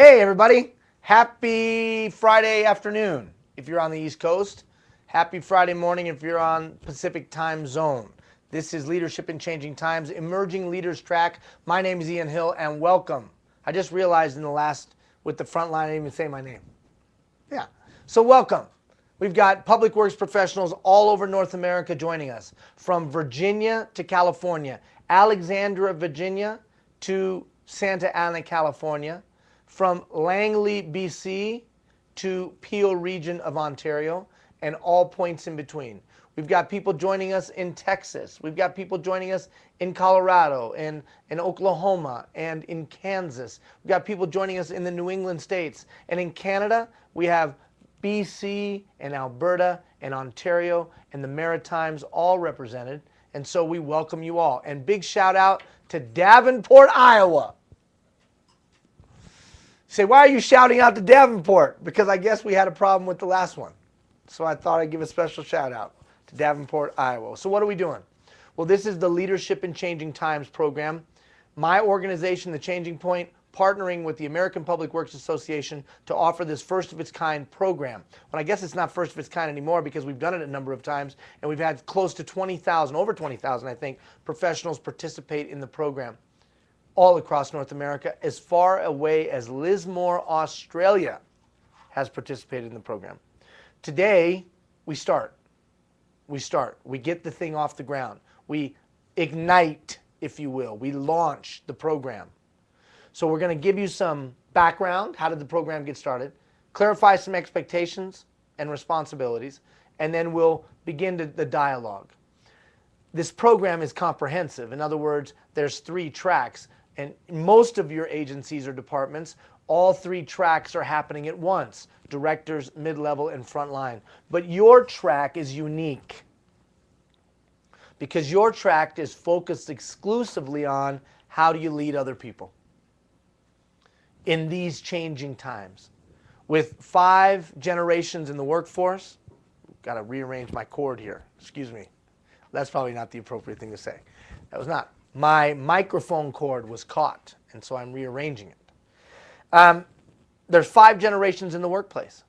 Hey everybody, happy Friday afternoon if you're on the East Coast. Happy Friday morning if you're on Pacific time zone. This is Leadership in Changing Times, Emerging Leaders Track. My name is Ian Hill and welcome. I just realized with the front line, I didn't even say my name. Yeah, so welcome. We've got public works professionals all over North America joining us, from Virginia to California, Alexandria, Virginia to Santa Ana, California, from Langley, BC to Peel region of Ontario, and all points in between. We've got people joining us in Texas. We've got people joining us in Colorado, and in Oklahoma, and in Kansas. We've got people joining us in the New England states. And in Canada, we have BC and Alberta and Ontario and the Maritimes all represented. And so we welcome you all. And big shout out to Davenport, Iowa. Say, why are you shouting out to Davenport? Because I guess we had a problem with the last one. So I thought I'd give a special shout out to Davenport, Iowa. So what are we doing? Well, this is the Leadership in Changing Times program. My organization, The Changing Point, partnering with the American Public Works Association to offer this first of its kind program. But I guess it's not first of its kind anymore because we've done it a number of times and we've had close to 20,000, over 20,000 I think, professionals participate in the program all across North America, as far away as Lismore, Australia has participated in the program. Today, we start. We get the thing off the ground. We ignite, if you will. We launch the program. So we're going to give you some background. How did the program get started? Clarify some expectations and responsibilities. And then we'll begin the dialogue. This program is comprehensive. In other words, there's 3 tracks. And most of your agencies or departments, all 3 tracks are happening at once. Directors, mid-level, and frontline. But your track is unique because your track is focused exclusively on how do you lead other people in these changing times. With 5 generations in the workforce, got to rearrange my cord here. Excuse me. That's probably not the appropriate thing to say. That was not. My microphone cord was caught, and so I'm rearranging it. There's 5 generations in the workplace.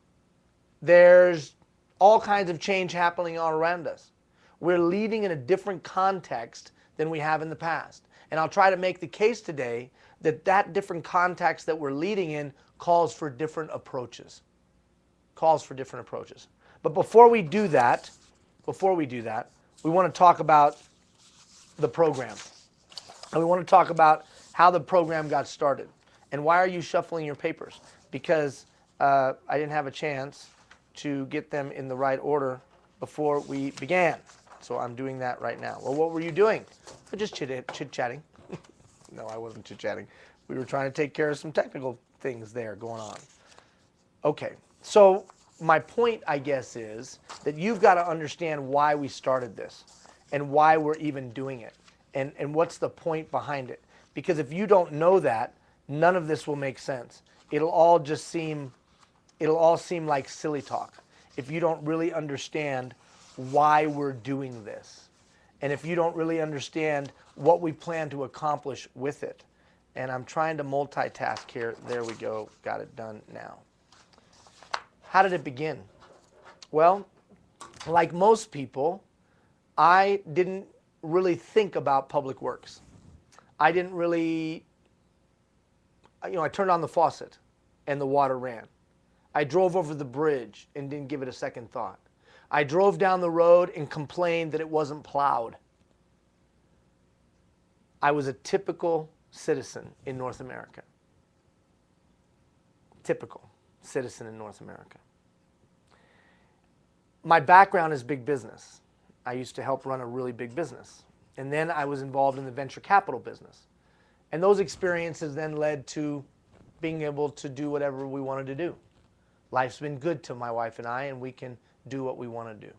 There's all kinds of change happening all around us. We're leading in a different context than we have in the past. And I'll try to make the case today that different context that we're leading in calls for different approaches. But before we do that, we want to talk about the program. And we want to talk about how the program got started. And why are you shuffling your papers? Because I didn't have a chance to get them in the right order before we began. So I'm doing that right now. Well, what were you doing? Just chit-chatting. No, I wasn't chit-chatting. We were trying to take care of some technical things there going on. Okay, so my point, I guess, is that you've got to understand why we started this and why we're even doing it and what's the point behind it. Because if you don't know that, none of this will make sense. It'll all seem like silly talk if you don't really understand why we're doing this. And if you don't really understand what we plan to accomplish with it. And I'm trying to multitask here. There we go. Got it done now. How did it begin? Well, like most people, I didn't really think about public works. I didn't really, I turned on the faucet and the water ran. I drove over the bridge and didn't give it a second thought. I drove down the road and complained that it wasn't plowed. I was a typical citizen in North America. Typical citizen in North America. My background is big business. I used to help run a really big business. And then I was involved in the venture capital business. And those experiences then led to being able to do whatever we wanted to do. Life's been good to my wife and I, and we can do what we want to do.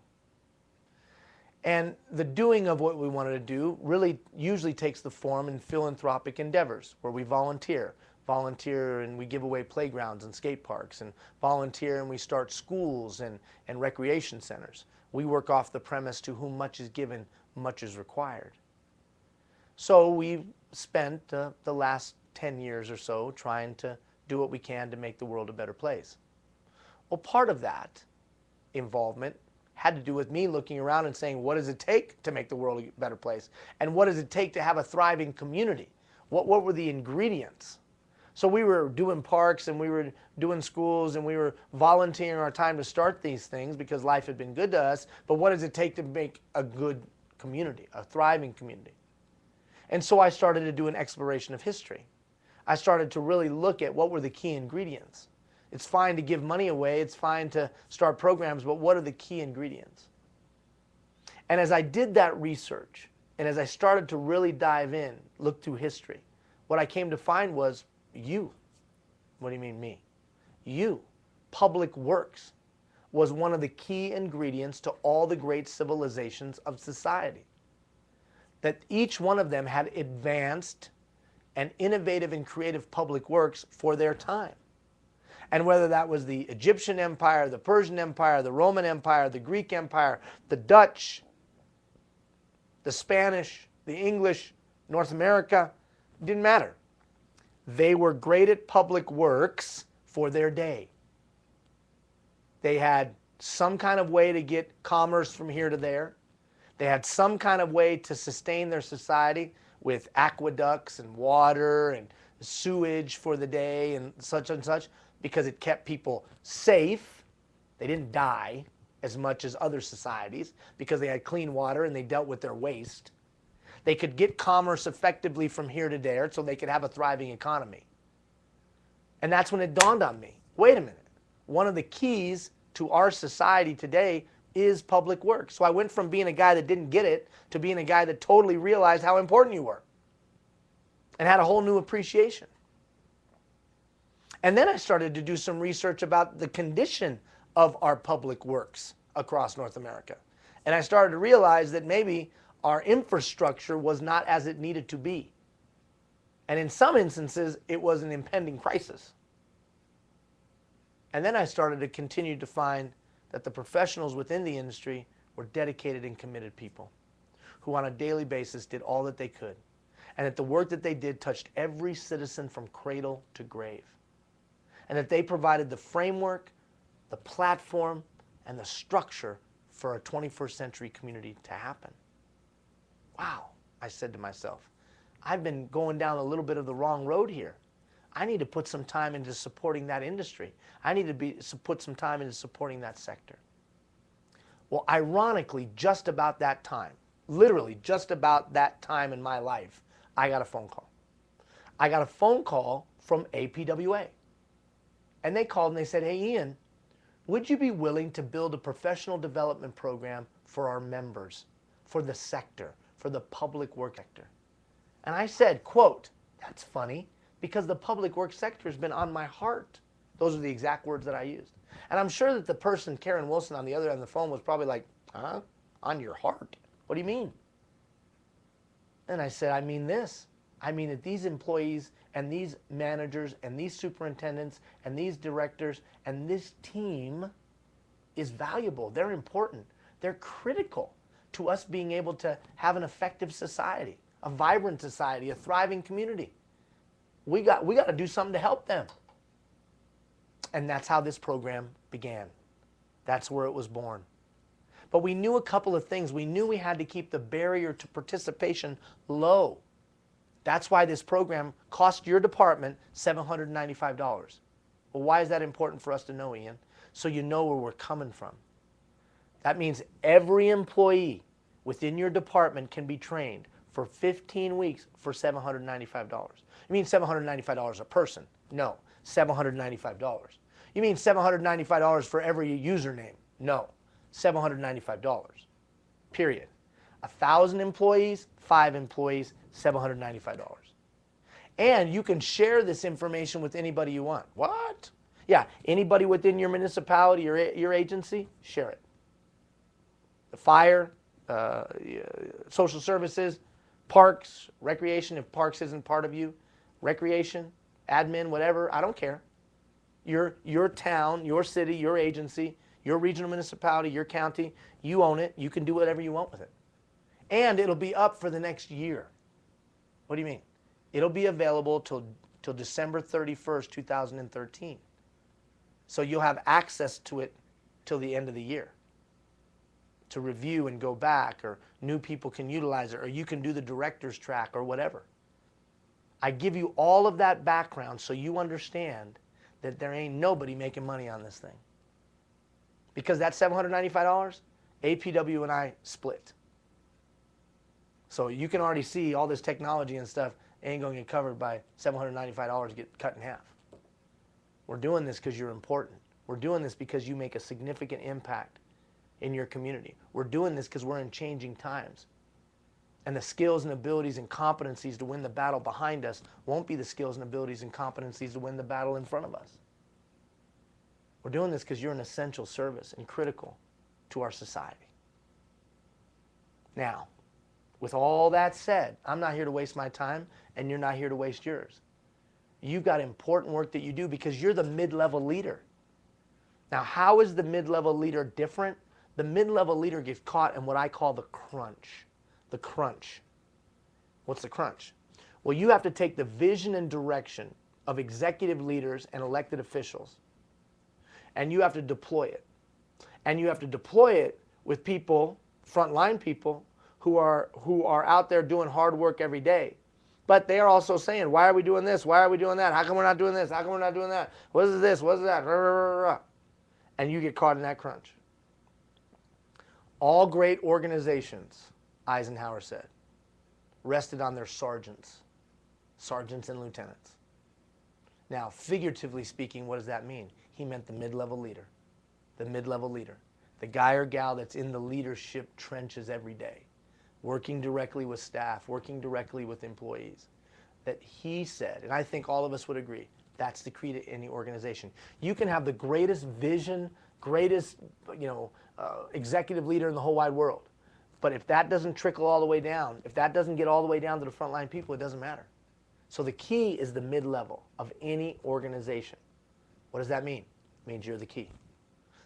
And the doing of what we wanted to do really usually takes the form in philanthropic endeavors where we volunteer and we give away playgrounds and skate parks, and volunteer and we start schools and recreation centers. We work off the premise, to whom much is given, much is required. So we spent the last 10 years or so trying to do what we can to make the world a better place. Well, part of that involvement had to do with me looking around and saying, what does it take to make the world a better place? And what does it take to have a thriving community? What were the ingredients? So we were doing parks and we were doing schools and we were volunteering our time to start these things because life had been good to us. But what does it take to make a good community, a thriving community? And so I started to do an exploration of history. I started to really look at what were the key ingredients. It's fine to give money away, it's fine to start programs, but what are the key ingredients? And as I did that research, and as I started to really dive in, look through history, what I came to find was you. What do you mean me? You. Public works was one of the key ingredients to all the great civilizations of society. That each one of them had advanced and innovative and creative public works for their time. And whether that was the Egyptian Empire, the Persian Empire, the Roman Empire, the Greek Empire, the Dutch, the Spanish, the English, North America, it didn't matter. They were great at public works for their day. They had some kind of way to get commerce from here to there. They had some kind of way to sustain their society with aqueducts and water and sewage for the day and such, because it kept people safe. They didn't die as much as other societies because they had clean water and they dealt with their waste. They could get commerce effectively from here to there so they could have a thriving economy. And that's when it dawned on me, wait a minute, one of the keys to our society today is public work. So I went from being a guy that didn't get it to being a guy that totally realized how important you were and had a whole new appreciation. And then I started to do some research about the condition of our public works across North America. And I started to realize that maybe our infrastructure was not as it needed to be. And in some instances, it was an impending crisis. And then I started to continue to find that the professionals within the industry were dedicated and committed people who on a daily basis did all that they could. And that the work that they did touched every citizen from cradle to grave. And that they provided the framework, the platform, and the structure for a 21st century community to happen. Wow, I said to myself, I've been going down a little bit of the wrong road here. I need to put some time into supporting that industry. I need to put some time into supporting that sector. Well, ironically, just about that time, literally just about that time in my life, I got a phone call. I got a phone call from APWA. And they called and they said, hey, Ian, would you be willing to build a professional development program for our members, for the sector, for the public work sector? And I said, quote, that's funny, because the public work sector has been on my heart. Those are the exact words that I used. And I'm sure that the person, Karen Wilson, on the other end of the phone was probably like, huh? On your heart? What do you mean? And I said, I mean this. I mean that these employees and these managers and these superintendents and these directors and this team is valuable. They're important. They're critical to us being able to have an effective society, a vibrant society, a thriving community. We got to do something to help them. And that's how this program began. That's where it was born. But we knew a couple of things. We knew we had to keep the barrier to participation low. That's why this program cost your department $795. Well, why is that important for us to know, Ian? So you know where we're coming from. That means every employee within your department can be trained for 15 weeks for $795. You mean $795 a person? No, $795. You mean $795 for every username? No, $795. Period. 1,000 employees, 5 employees, $795. And you can share this information with anybody you want. What? Yeah, anybody within your municipality or your agency, share it. The fire, social services, parks, recreation, if parks isn't part of you, recreation, admin, whatever, I don't care. Your town, your city, your agency, your regional municipality, your county, you own it. You can do whatever you want with it. And it'll be up for the next year. What do you mean? It'll be available till till December 31st, 2013. So you'll have access to it till the end of the year to review and go back, or new people can utilize it, or you can do the director's track or whatever. I give you all of that background so you understand that there ain't nobody making money on this thing. Because that $795, APW and I split. So you can already see all this technology and stuff ain't going to get covered by $795 get cut in half. We're doing this because you're important. We're doing this because you make a significant impact in your community. We're doing this because we're in changing times. And the skills and abilities and competencies to win the battle behind us won't be the skills and abilities and competencies to win the battle in front of us. We're doing this because you're an essential service and critical to our society. Now, with all that said, I'm not here to waste my time, and you're not here to waste yours. You've got important work that you do because you're the mid-level leader. Now, how is the mid-level leader different? The mid-level leader gets caught in what I call the crunch. The crunch. What's the crunch? Well, you have to take the vision and direction of executive leaders and elected officials, and you have to deploy it. And you have to deploy it with people, frontline people, who are out there doing hard work every day. But they are also saying, why are we doing this? Why are we doing that? How come we're not doing this? How come we're not doing that? What is this? What is that? And you get caught in that crunch. All great organizations, Eisenhower said, rested on their sergeants and lieutenants. Now, figuratively speaking, what does that mean? He meant the mid-level leader. The mid-level leader. The guy or gal that's in the leadership trenches every day, working directly with staff, working directly with employees. That he said, and I think all of us would agree, that's the key to any organization. You can have the greatest vision, greatest executive leader in the whole wide world. But if that doesn't trickle all the way down, if that doesn't get all the way down to the frontline people, it doesn't matter. So the key is the mid-level of any organization. What does that mean? It means you're the key.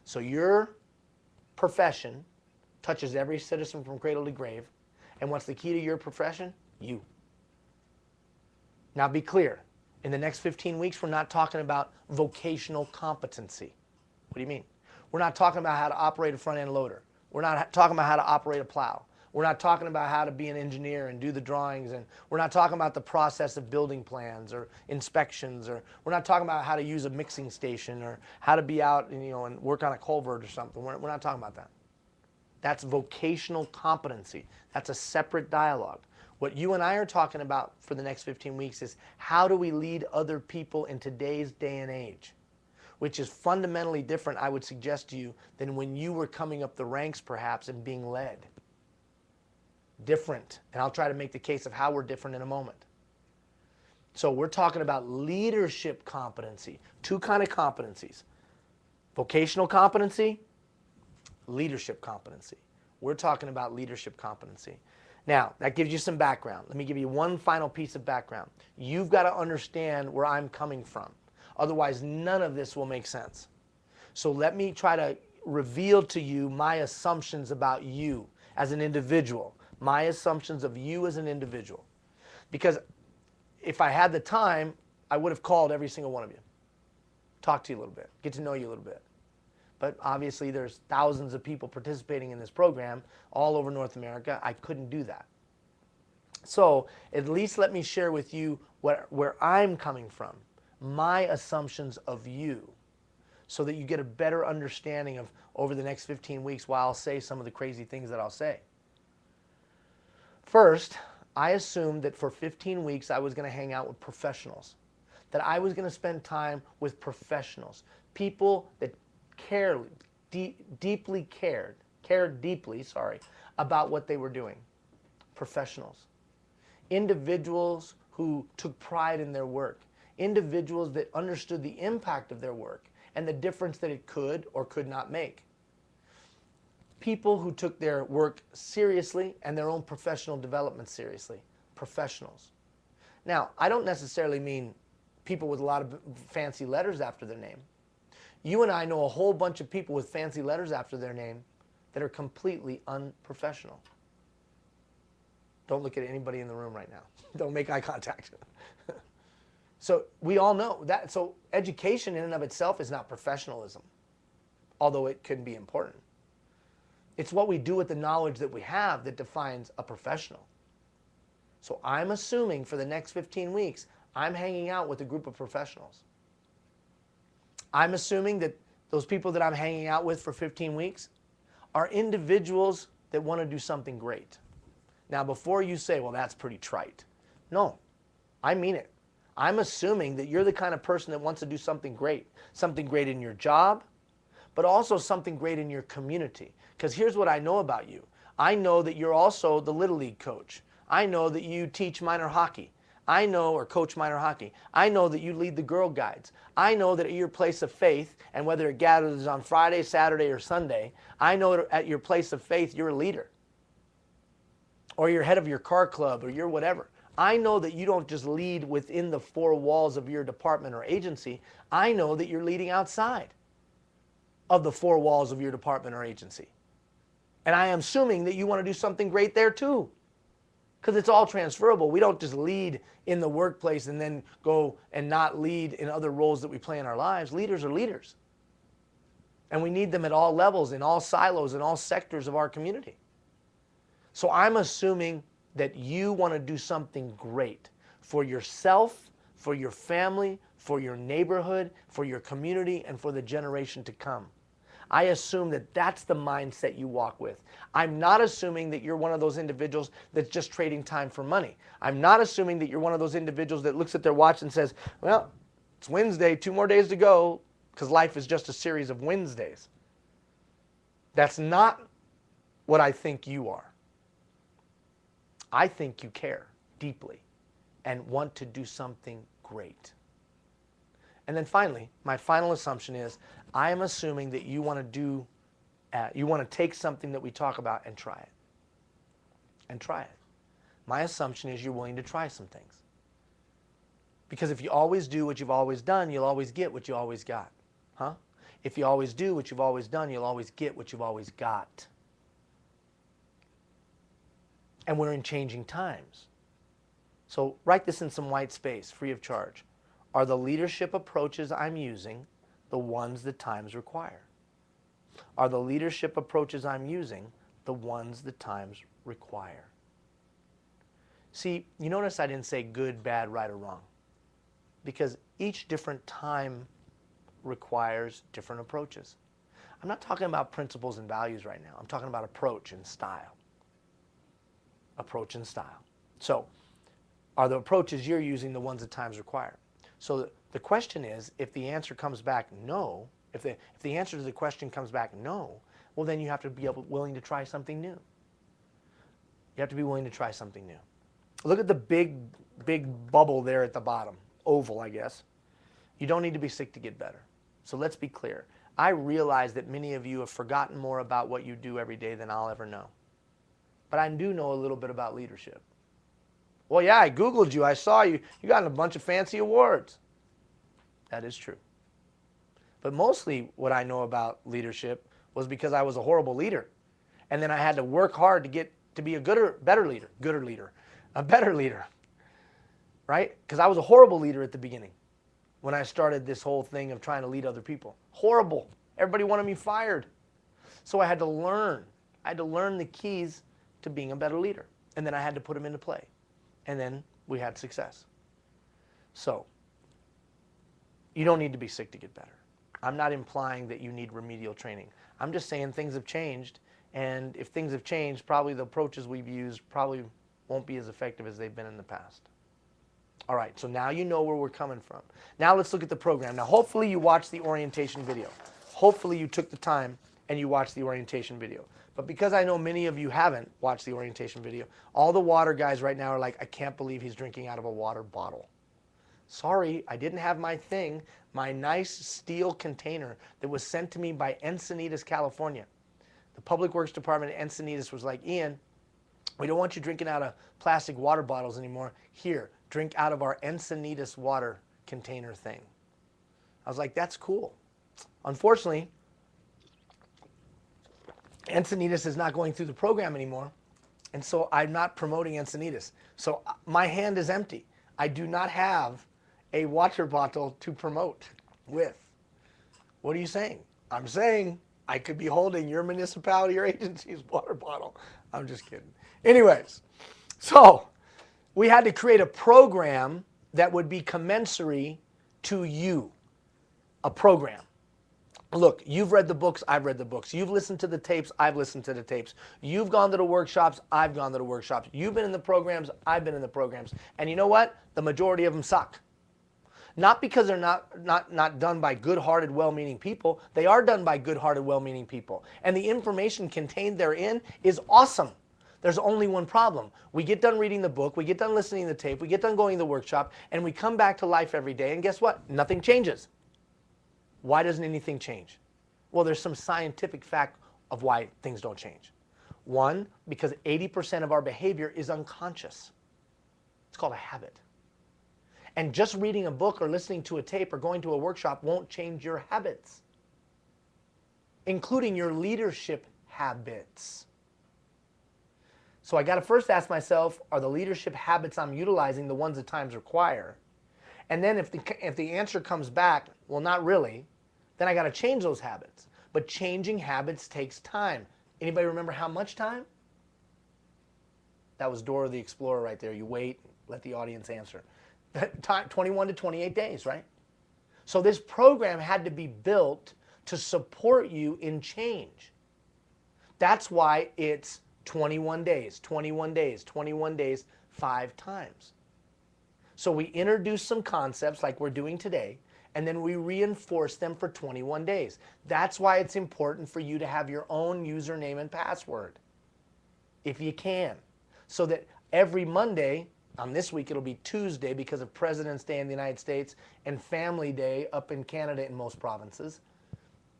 So your profession touches every citizen from cradle to grave. And what's the key to your profession? You. Now be clear. In the next 15 weeks, we're not talking about vocational competency. What do you mean? We're not talking about how to operate a front-end loader. We're not talking about how to operate a plow. We're not talking about how to be an engineer and do the drawings. And we're not talking about the process of building plans or inspections. Or we're not talking about how to use a mixing station or how to be out and work on a culvert or something. We're not talking about that. That's vocational competency. That's a separate dialogue. What you and I are talking about for the next 15 weeks is how do we lead other people in today's day and age, which is fundamentally different, I would suggest to you, than when you were coming up the ranks perhaps and being led. Different. And I'll try to make the case of how we're different in a moment. So we're talking about leadership competency. Two kind of competencies. Vocational competency, leadership competency. We're talking about leadership competency. Now, that gives you some background. Let me give you one final piece of background. You've got to understand where I'm coming from. Otherwise, none of this will make sense. So let me try to reveal to you my assumptions about you as an individual. My assumptions of you as an individual. Because if I had the time, I would have called every single one of you. Talk to you a little bit. Get to know you a little bit. But obviously there's thousands of people participating in this program all over North America. I couldn't do that. So at least let me share with you where I'm coming from, my assumptions of you, so that you get a better understanding of over the next 15 weeks while I'll say some of the crazy things that I'll say. First, I assumed that for 15 weeks I was going to hang out with professionals, that I was going to spend time with professionals, people that cared deeply about what they were doing. Professionals. Individuals who took pride in their work. Individuals that understood the impact of their work and the difference that it could or could not make. People who took their work seriously and their own professional development seriously. Professionals. Now, I don't necessarily mean people with a lot of fancy letters after their name. You and I know a whole bunch of people with fancy letters after their name that are completely unprofessional. Don't look at anybody in the room right now. Don't make eye contact. So we all know that. So education in and of itself is not professionalism, although it can be important. It's what we do with the knowledge that we have that defines a professional. So I'm assuming for the next 15 weeks, I'm hanging out with a group of professionals. I'm assuming that those people that I'm hanging out with for 15 weeks are individuals that want to do something great. Now, before you say, well, that's pretty trite. No, I mean it. I'm assuming that you're the kind of person that wants to do something great in your job, but also something great in your community. Because here's what I know about you. I know that you're also the Little League coach. I know that you teach minor hockey. I know, or coach minor hockey. I know that you lead the Girl Guides. I know that at your place of faith, and whether it gathers on Friday, Saturday, or Sunday, I know at your place of faith you're a leader. Or you're head of your car club, or you're whatever. I know that you don't just lead within the four walls of your department or agency. I know that you're leading outside of the four walls of your department or agency. And I am assuming that you want to do something great there too. Because it's all transferable. We don't just lead in the workplace and then go and not lead in other roles that we play in our lives. Leaders are leaders. And we need them at all levels, in all silos, in all sectors of our community. So I'm assuming that you want to do something great for yourself, for your family, for your neighborhood, for your community, and for the generation to come. I assume that that's the mindset you walk with. I'm not assuming that you're one of those individuals that's just trading time for money. I'm not assuming that you're one of those individuals that looks at their watch and says, well, it's Wednesday, 2 more days to go, because life is just a series of Wednesdays. That's not what I think you are. I think you care deeply and want to do something great. And then finally, my final assumption is I am assuming that you want to take something that we talk about and try it. And try it. My assumption is you're willing to try some things. Because if you always do what you've always done, you'll always get what you always got. Huh? If you always do what you've always done, you'll always get what you've always got. And we're in changing times. So write this in some white space, free of charge. Are the leadership approaches I'm using the ones that times require? Are the leadership approaches I'm using the ones that times require? See, you notice I didn't say good, bad, right, or wrong. Because each different time requires different approaches. I'm not talking about principles and values right now. I'm talking about approach and style. Approach and style. So, are the approaches you're using the ones that times require? So the question is, if the answer comes back no, if the answer to the question comes back no, well then you have to be willing to try something new. You have to be willing to try something new. Look at the big bubble there at the bottom, oval I guess. You don't need to be sick to get better. So let's be clear. I realize that many of you have forgotten more about what you do every day than I'll ever know. But I do know a little bit about leadership. Well, yeah, I Googled you. I saw you. You got a bunch of fancy awards. That is true. But mostly what I know about leadership was because I was a horrible leader. And then I had to work hard to get to be a better leader. Right? Because I was a horrible leader at the beginning when I started this whole thing of trying to lead other people. Horrible. Everybody wanted me fired. So I had to learn. I had to learn the keys to being a better leader. And then I had to put them into play. And then we had success. So, you don't need to be sick to get better. I'm not implying that you need remedial training. I'm just saying things have changed, and if things have changed, probably the approaches we've used probably won't be as effective as they've been in the past. All right, so now you know where we're coming from. Now let's look at the program. Now hopefully you watched the orientation video. Hopefully you took the time and you watched the orientation video. But because I know many of you haven't watched the orientation video, all the water guys right now are like, I can't believe he's drinking out of a water bottle. Sorry, I didn't have my thing, my nice steel container that was sent to me by Encinitas, California. The Public Works Department at Encinitas was like, Ian, we don't want you drinking out of plastic water bottles anymore. Here, drink out of our Encinitas water container thing. I was like, that's cool. Unfortunately, Encinitas is not going through the program anymore, and so I'm not promoting Encinitas. So my hand is empty. I do not have a water bottle to promote with. What are you saying? I'm saying I could be holding your municipality or agency's water bottle. I'm just kidding. Anyways, so we had to create a program that would be commensurate to you. A program. Look, you've read the books, I've read the books. You've listened to the tapes, I've listened to the tapes. You've gone to the workshops, I've gone to the workshops. You've been in the programs, I've been in the programs. And you know what? The majority of them suck. Not because they're not done by good-hearted, well-meaning people. They are done by good-hearted, well-meaning people. And the information contained therein is awesome. There's only one problem. We get done reading the book, we get done listening to the tape, we get done going to the workshop, and we come back to life every day, and guess what? Nothing changes. Why doesn't anything change? Well, there's some scientific fact of why things don't change. One, because 80% of our behavior is unconscious. It's called a habit. And just reading a book or listening to a tape or going to a workshop won't change your habits, including your leadership habits. So I got to first ask myself, are the leadership habits I'm utilizing the ones that times require? And then if the answer comes back, well, not really, then I got to change those habits. But changing habits takes time. Anybody remember how much time? That was Dora the Explorer right there. You wait, let the audience answer. 21 to 28 days, right? So this program had to be built to support you in change. That's why it's 21 days, 21 days, 21 days, 5 times. So we introduce some concepts like we're doing today, and then we reinforce them for 21 days. That's why it's important for you to have your own username and password, if you can. So that every Monday, on this week it'll be Tuesday because of President's Day in the United States and Family Day up in Canada in most provinces.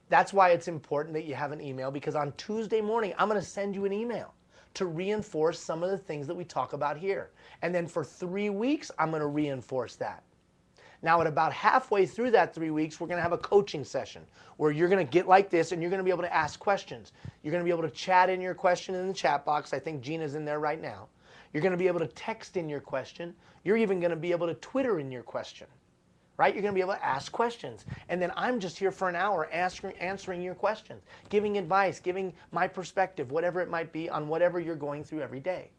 That's why it's important that you have an email, because on Tuesday morning I'm going to send you an email to reinforce some of the things that we talk about here. And then for 3 weeks, I'm going to reinforce that. Now, at about halfway through that 3 weeks, we're going to have a coaching session where you're going to get like this and you're going to be able to ask questions. You're going to be able to chat in your question in the chat box. I think Gina's in there right now. You're going to be able to text in your question. You're even going to be able to Twitter in your question, right? You're going to be able to ask questions. And then I'm just here for an hour answering your questions, giving advice, giving my perspective, whatever it might be on whatever you're going through every day.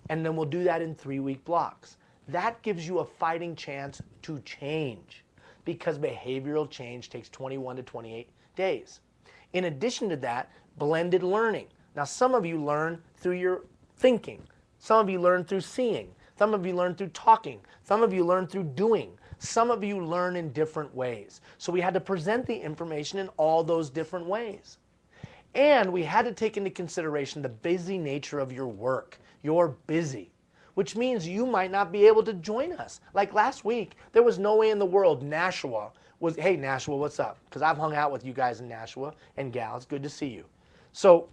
And then we'll do that in 3-week blocks. That gives you a fighting chance to change, because behavioral change takes 21 to 28 days. In addition to that, blended learning. Now, some of you learn through your thinking. Some of you learn through seeing. Some of you learn through talking. Some of you learn through doing. Some of you learn in different ways. So we had to present the information in all those different ways. And we had to take into consideration the busy nature of your work. You're busy, which means you might not be able to join us. Like last week, there was no way in the world Nashua was, hey Nashua, what's up? Because I've hung out with you guys in Nashua and gals, good to see you. So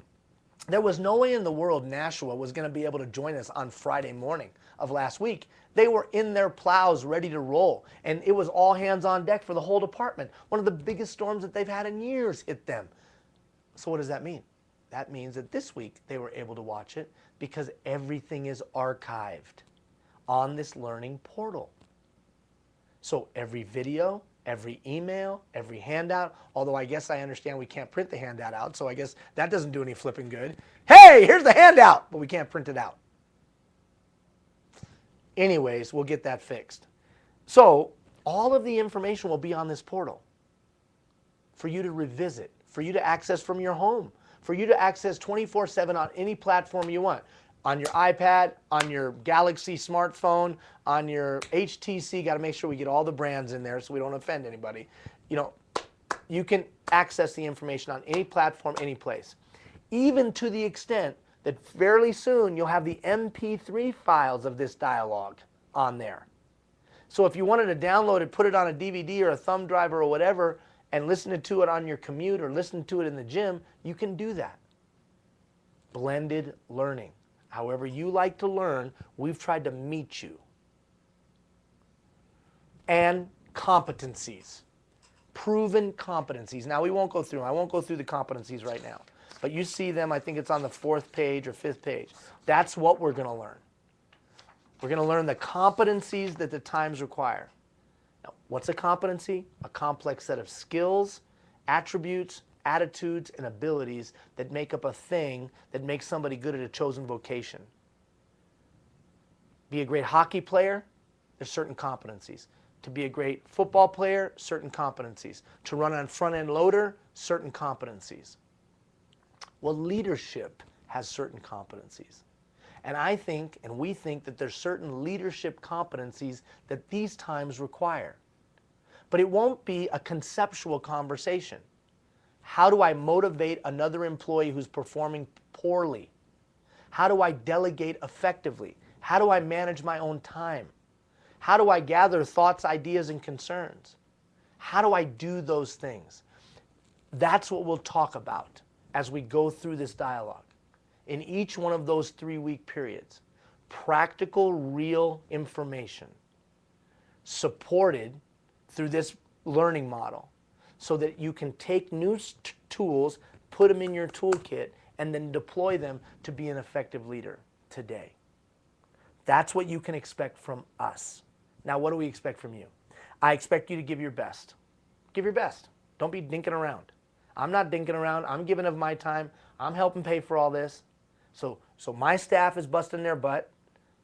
there was no way in the world Nashua was going to be able to join us on Friday morning of last week. They were in their plows ready to roll, and it was all hands on deck for the whole department. One of the biggest storms that they've had in years hit them. So what does that mean? That means that this week they were able to watch it because everything is archived on this learning portal. So every video, every email, every handout, although I guess I understand we can't print the handout out, so I guess that doesn't do any flipping good. Hey, here's the handout, but we can't print it out. Anyways, we'll get that fixed. So all of the information will be on this portal for you to revisit, for you to access from your home, for you to access 24/7 on any platform you want. On your iPad, on your Galaxy smartphone, on your HTC, got to make sure we get all the brands in there so we don't offend anybody. You know, you can access the information on any platform, any place. Even to the extent that fairly soon you'll have the MP3 files of this dialogue on there. So if you wanted to download it, put it on a DVD or a thumb drive or whatever, and listen to it on your commute or listen to it in the gym, you can do that. Blended learning. However you like to learn, we've tried to meet you. And competencies. Proven competencies. Now we won't go through them. I won't go through the competencies right now. But you see them, I think it's on the 4th page or 5th page. That's what we're going to learn. We're going to learn the competencies that the times require. What's a competency? A complex set of skills, attributes, attitudes, and abilities that make up a thing that makes somebody good at a chosen vocation. Be a great hockey player, there's certain competencies. To be a great football player, certain competencies. To run on front-end loader, certain competencies. Well, leadership has certain competencies. And I think, and we think, that there's certain leadership competencies that these times require. But it won't be a conceptual conversation. How do I motivate another employee who's performing poorly? How do I delegate effectively? How do I manage my own time? How do I gather thoughts, ideas, and concerns? How do I do those things? That's what we'll talk about as we go through this dialogue. In each one of those 3-week periods, practical, real information supported through this learning model so that you can take new tools, put them in your toolkit, and then deploy them to be an effective leader today. That's what you can expect from us. Now, what do we expect from you? I expect you to give your best. Give your best. Don't be dinking around. I'm not dinking around. I'm giving of my time. I'm helping pay for all this. So my staff is busting their butt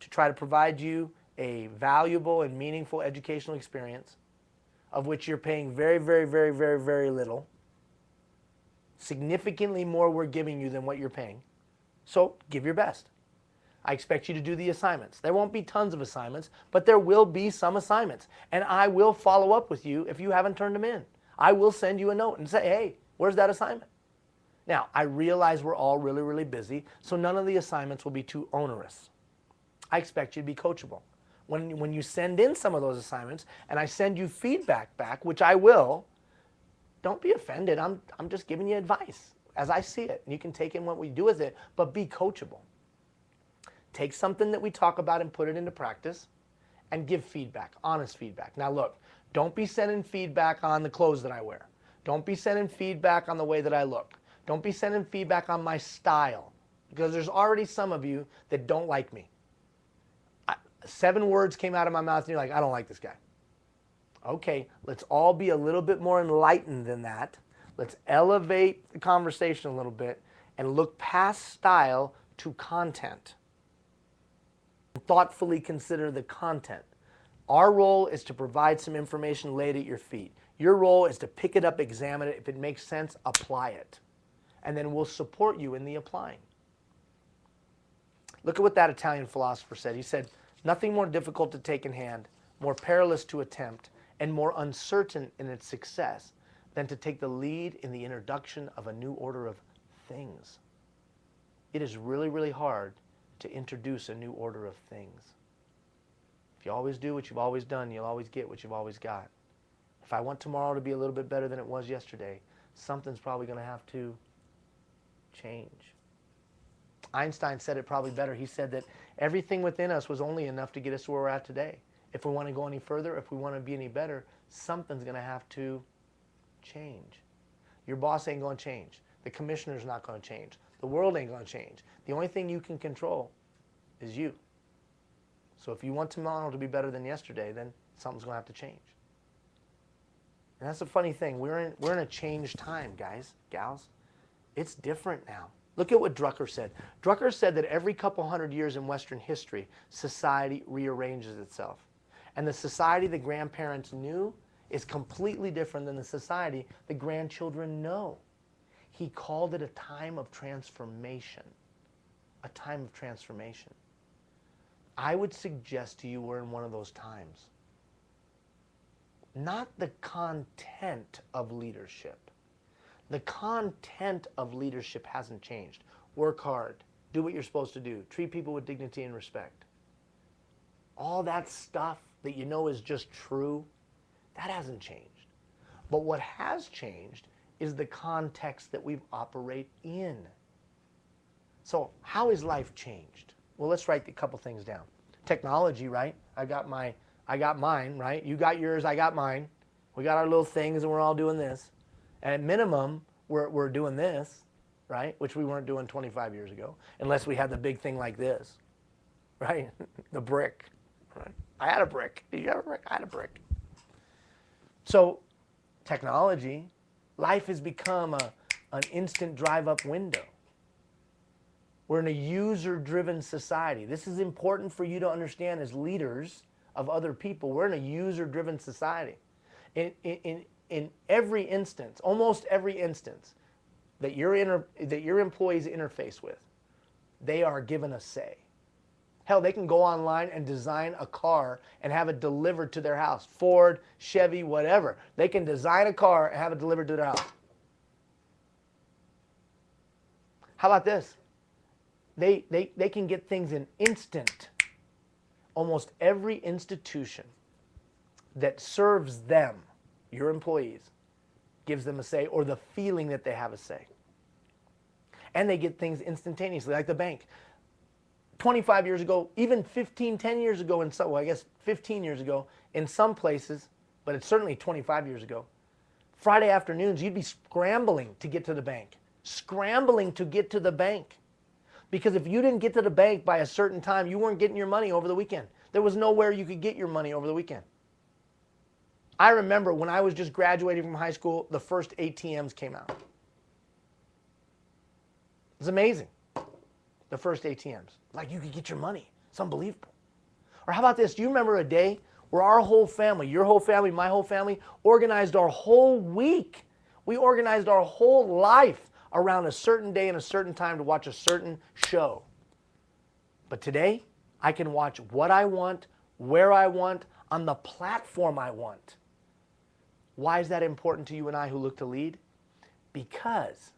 to try to provide you a valuable and meaningful educational experience of which you're paying very, very, very, very, very little. Significantly more we're giving you than what you're paying. So give your best. I expect you to do the assignments. There won't be tons of assignments, but there will be some assignments. And I will follow up with you if you haven't turned them in. I will send you a note and say, hey, where's that assignment? Now, I realize we're all really, really busy, so none of the assignments will be too onerous. I expect you to be coachable. When you send in some of those assignments and I send you feedback back, which I will, don't be offended. I'm just giving you advice as I see it. And you can take in what we do with it, but be coachable. Take something that we talk about and put it into practice and give feedback, honest feedback. Now look, don't be sending feedback on the clothes that I wear. Don't be sending feedback on the way that I look. Don't be sending feedback on my style, because there's already some of you that don't like me. 7 words came out of my mouth and you're like, I don't like this guy. Okay, let's all be a little bit more enlightened than that. Let's elevate the conversation a little bit and look past style to content. Thoughtfully consider the content. Our role is to provide some information laid at your feet. Your role is to pick it up, examine it. If it makes sense, apply it. And then we'll support you in the applying. Look at what that Italian philosopher said. He said, nothing more difficult to take in hand, more perilous to attempt, and more uncertain in its success than to take the lead in the introduction of a new order of things. It is really, really hard to introduce a new order of things. If you always do what you've always done, you'll always get what you've always got. If I want tomorrow to be a little bit better than it was yesterday, something's probably going to have to change. Einstein said it probably better. He said that everything within us was only enough to get us where we're at today. If we want to go any further, if we want to be any better, something's going to have to change. Your boss ain't going to change. The commissioner's not going to change. The world ain't going to change. The only thing you can control is you. So if you want tomorrow to be better than yesterday, then something's going to have to change. And that's the funny thing. We're in a changed time, guys, gals. It's different now. Look at what Drucker said. Drucker said that every couple hundred years in Western history, society rearranges itself. And the society the grandparents knew is completely different than the society the grandchildren know. He called it a time of transformation. A time of transformation. I would suggest to you we're in one of those times. Not the content of leadership. The content of leadership hasn't changed. Work hard. Do what you're supposed to do. Treat people with dignity and respect. All that stuff that you know is just true, that hasn't changed. But what has changed is the context that we operate in. So how has life changed? Well, let's write a couple things down. Technology, right? I got mine, right? You got yours, I got mine. We got our little things and we're all doing this. And at minimum, we're doing this, right? Which we weren't doing 25 years ago, unless we had the big thing like this, right? The brick, right? I had a brick. Did you have a brick? I had a brick. So technology, life has become an instant drive-up window. We're in a user-driven society. This is important for you to understand as leaders of other people. We're in a user-driven society. In every instance, almost every instance that your employees interface with, they are given a say. Hell, they can go online and design a car and have it delivered to their house. Ford, Chevy, whatever. They can design a car and have it delivered to their house. How about this? They can get things in instant. Almost every institution that serves them, your employees, gives them a say or the feeling that they have a say. And they get things instantaneously, like the bank. 25 years ago, even 10 years ago, in some, well, I guess 15 years ago, in some places, but it's certainly 25 years ago, Friday afternoons, you'd be scrambling to get to the bank. Scrambling to get to the bank. Because if you didn't get to the bank by a certain time, you weren't getting your money over the weekend. There was nowhere you could get your money over the weekend. I remember when I was just graduating from high school, the first ATMs came out. It was amazing. The first ATMs. Like you could get your money. It's unbelievable. Or how about this? Do you remember a day where our whole family, your whole family, my whole family, organized our whole week? We organized our whole life around a certain day and a certain time to watch a certain show. But today, I can watch what I want, where I want, on the platform I want. Why is that important to you and I who look to lead? Because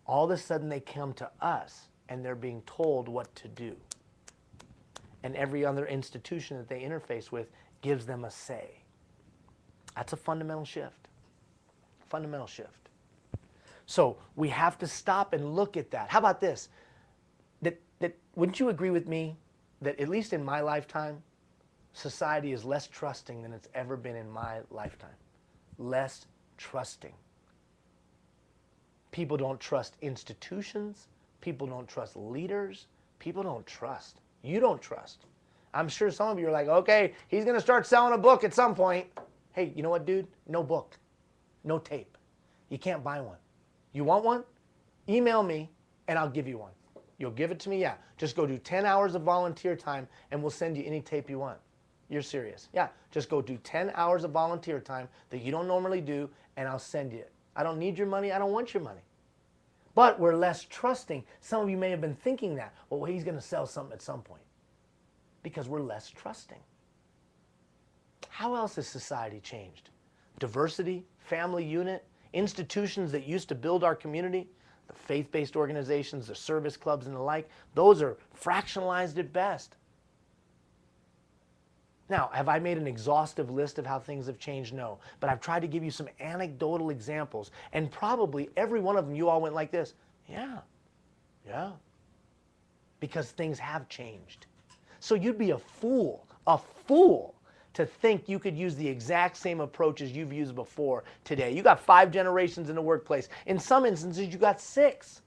all of a sudden they come to us and they're being told what to do. And every other institution that they interface with gives them a say. That's a fundamental shift. Fundamental shift. So we have to stop and look at that. How about this? Wouldn't you agree with me that at least in my lifetime, society is less trusting than it's ever been in my lifetime? Less trusting. People don't trust institutions. People don't trust leaders. People don't trust. You don't trust. I'm sure some of you are like, okay, he's going to start selling a book at some point. Hey, you know what, dude? No book. No tape. You can't buy one. You want one? Email me and I'll give you one. You'll give it to me? Yeah. Just go do 10 hours of volunteer time and we'll send you any tape you want. You're serious? Yeah. Just go do 10 hours of volunteer time that you don't normally do and I'll send you it. I don't need your money. I don't want your money. But we're less trusting. Some of you may have been thinking that. Well, he's going to sell something at some point. Because we're less trusting. How else has society changed? Diversity, family unit, institutions that used to build our community, the faith-based organizations, the service clubs and the like, those are fractionalized at best. Now, have I made an exhaustive list of how things have changed? No. But I've tried to give you some anecdotal examples. And probably every one of them, you all went like this. Yeah. Yeah. Because things have changed. So you'd be a fool to think you could use the exact same approaches you've used before today. You got 5 generations in the workplace. In some instances, you got 6.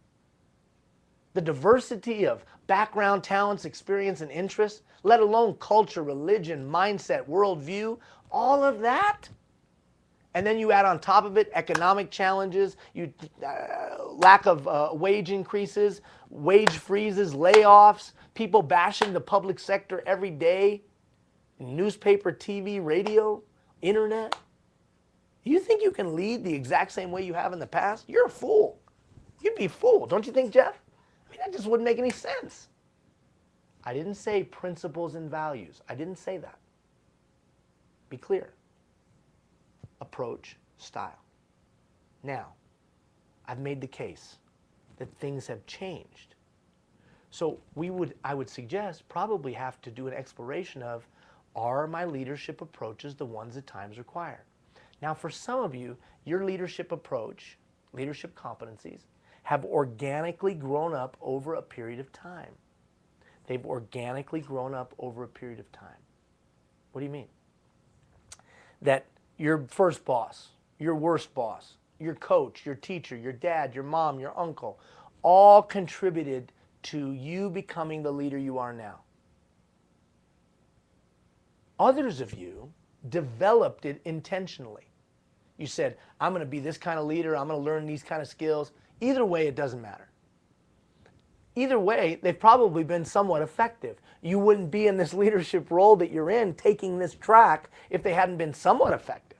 The diversity of background, talents, experience, and interests, let alone culture, religion, mindset, worldview, all of that. And then you add on top of it economic challenges, lack of wage increases, wage freezes, layoffs, people bashing the public sector every day, newspaper, TV, radio, internet. You think you can lead the exact same way you have in the past? You're a fool. You'd be fooled, don't you think, Jeff? I mean, that just wouldn't make any sense. I didn't say principles and values. I didn't say that. Be clear. Approach, style. Now, I've made the case that things have changed. So I would suggest probably have to do an exploration of, are my leadership approaches the ones that times require? Now, for some of you, your leadership approach, leadership competencies, have organically grown up over a period of time. They've organically grown up over a period of time. What do you mean? That your first boss, your worst boss, your coach, your teacher, your dad, your mom, your uncle, all contributed to you becoming the leader you are now. Others of you developed it intentionally. You said, I'm going to be this kind of leader. I'm going to learn these kind of skills. Either way, it doesn't matter. Either way, they've probably been somewhat effective. You wouldn't be in this leadership role that you're in taking this track if they hadn't been somewhat effective.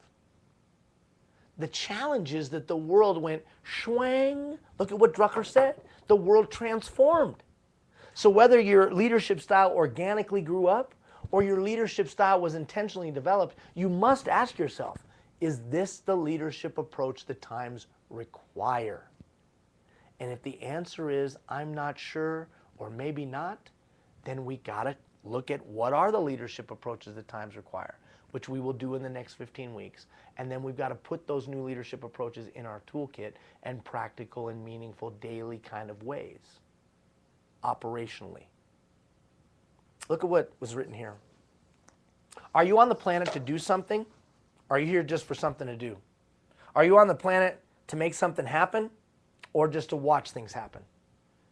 The challenge is that the world went schwang. Look at what Drucker said. The world transformed. So whether your leadership style organically grew up or your leadership style was intentionally developed, you must ask yourself, is this the leadership approach the times require? And if the answer is, I'm not sure, or maybe not, then we got to look at what are the leadership approaches the times require, which we will do in the next 15 weeks. And then we've got to put those new leadership approaches in our toolkit in practical and meaningful daily kind of ways, operationally. Look at what was written here. Are you on the planet to do something? Or are you here just for something to do? Are you on the planet to make something happen? Or just to watch things happen?